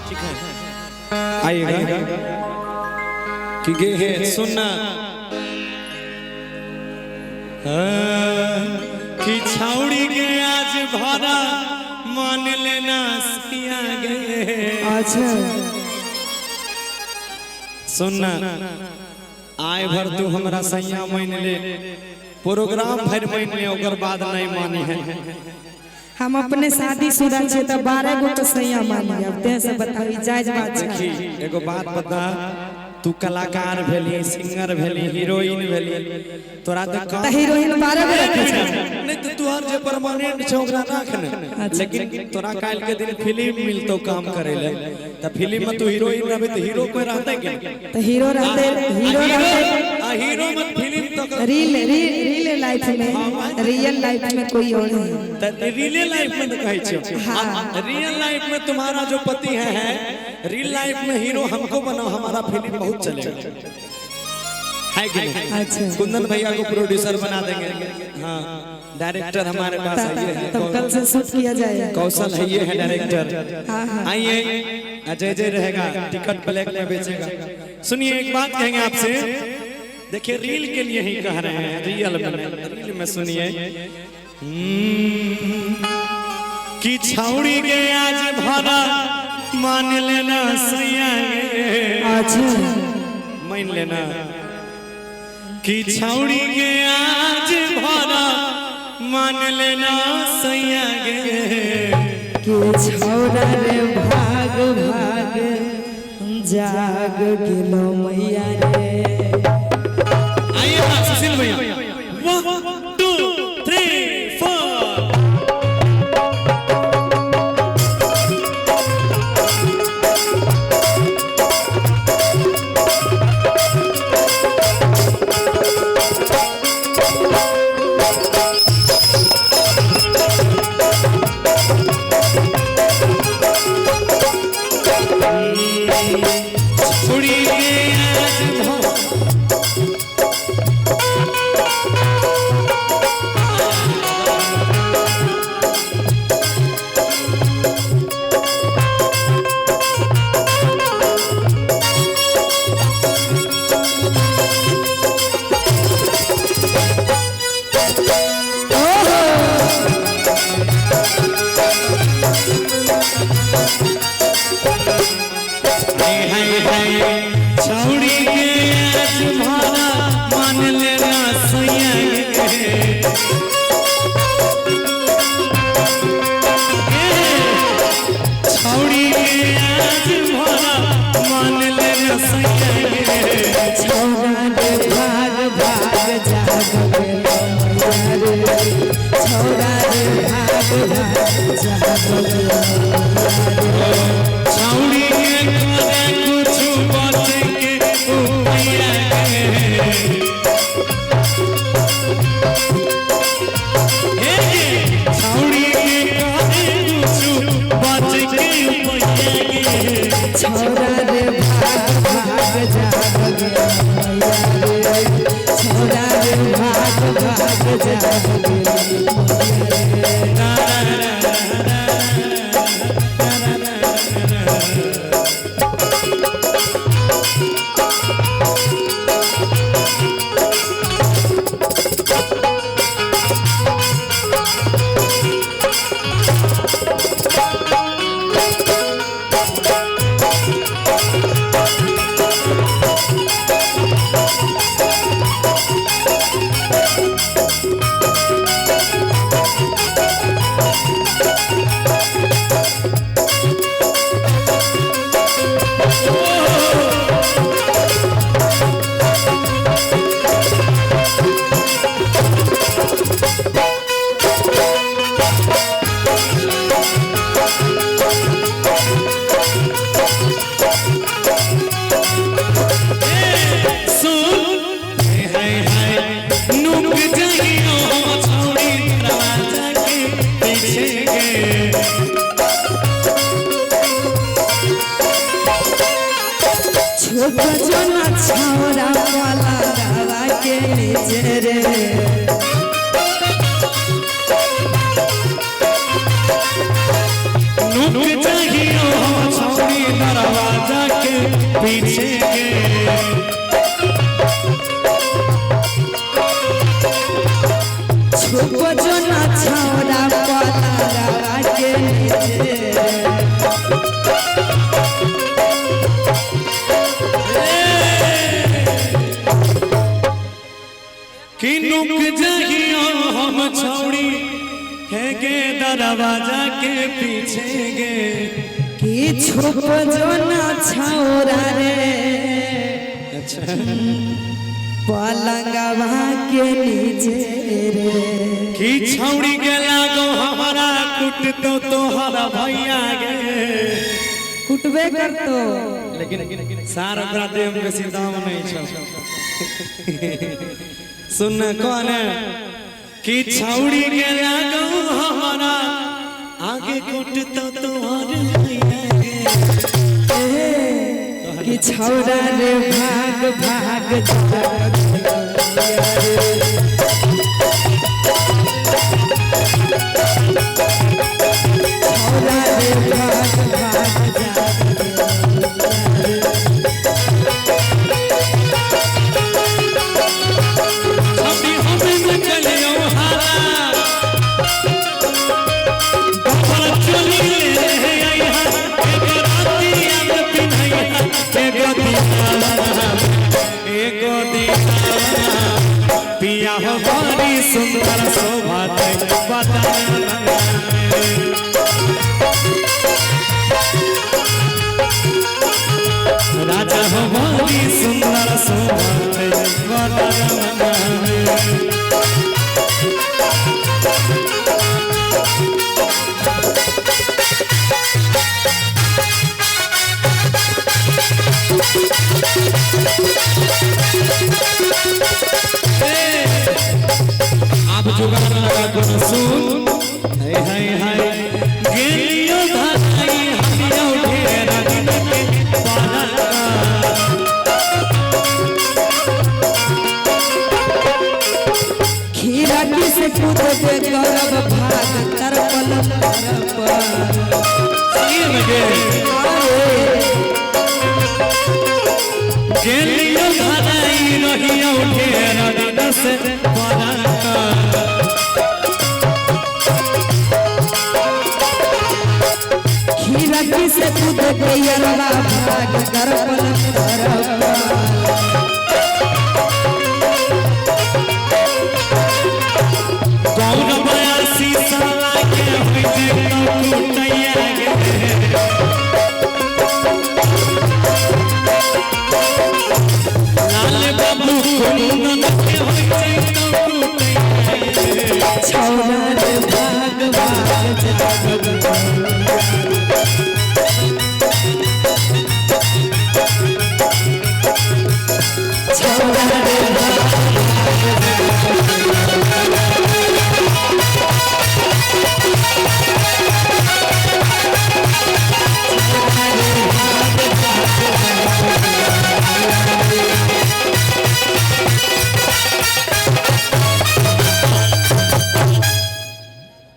ठीक है आइएगा कि गे है सुनना कि छाउड़ी के आज भरा मान लेना सिया गे। अच्छा सुनना आय भर तू हमरा सैया मान ले प्रोग्राम भर मान ले ओकर बाद नहीं मानी है। हम अपने शादीशुदा छे तो 12 गो तो सैया मानी अब ते से बताई जायज बात है। देखी एगो बात बता तू कलाकार भेली सिंगर भेली हीरोइन भेली तोरा तो हीरोइन 12 गो रखे छै नहीं तो तू हर जे परमानेंट छै ओकरा राख न। लेकिन तोरा काल के दिन फिल्म मिलतो काम करे ले त फिल्म में तू हीरोइन रहबे त हीरो कोई रहते के तो हीरो रहते आ हीरो में फिल्म तो रियल लाइफ में रियल लाइफ में कोई और नहीं त रियल लाइफ में तो कहै छै। हां रियल लाइफ में तुम्हारा जो पति है रियल लाइफ में हीरो हमको बनाओ हमारा फिल्म बहुत चलेगा है कि नहीं। अच्छा कुंदन भैया को प्रोड्यूसर बना देंगे। हाँ डायरेक्टर हमारे पास आइए तब कल से शूट किया जाएगा। कौशल है ये है डायरेक्टर आइए अजय जय रहेगा टिकट ब्लैक में बेचेगा। सुनिए एक बात कहेंगे आपसे देखिए रील के लिए ही कह रहे हैं रील में सुनिए कि छाउड़ी के आज भरा मान लेना सैया अच्छा मान लेना कि छाउड़ी के आज भरा मान लेना सैया के छौरा रे भाग भाग जाग गेलो मैया रे। आइए ना सुशील भैया 1 2 3 4 छाउड़ी के आज भरा मान लेना सैया छाउड़ी के आज भरा मान लेना सैया छौरा रे भाग भाग जाग गेलो मैया रे। छौरा रे भाग भाग जाग गेलो मैया रे। छाउड़ी के करे कुछ बात के उपाया छाउड़ी के करे कुछ बात के उपाया छौरा रे भाग भाग जाग गेलो मैया रे। छौरा रे भाग भाग जाग गेलो मैया रे। छौरा वाला दवा के नीचे रे नुक चाहिए छौरी पीछे गे छुप जो ना छौरा पतरा के नीचे कि नुक जहियो हम छौड़ी है गे दरवाजा के पीछे गे कि छुप जो ना छौरा रे पलंगवा के नीचे रे कि छौड़ी के लागो हमारा कुट तो तोहरा भैया गे कुटबे करतो लेकिन सार ओकरा देह में सीधा नहीं छौ सुन कौन कि छौड़ी के लागो हमारा आगे कुट तो तोहरा भैया गे कि छौरा रे भाग भाग छौरा रे भाग भाग अभी हमें न चलियो हारा बाबा चली ले आया एक राती अब पिन्हैया एगो दीना पिया हो बड़ी सुंदर शोभा बता राजा हो बड़ी सुंदर शोभा बता आप जुगाड़ लगा कौन सुन हाय हाय हाय गेलियो भाई हमिया उठे रागिन के पाला खीरा की से कूद के गौरव भाग तरपल तरप ये मगे गेलियो भाई रहिया उठे रागिन से पाला खीरा से कूद के भाग तरपल तरप कौन बयासी साला के होइते कुटैया गे लाल बाबू कुंदन के होइते कुटैया छौरा रे भाग भाग छौरा रे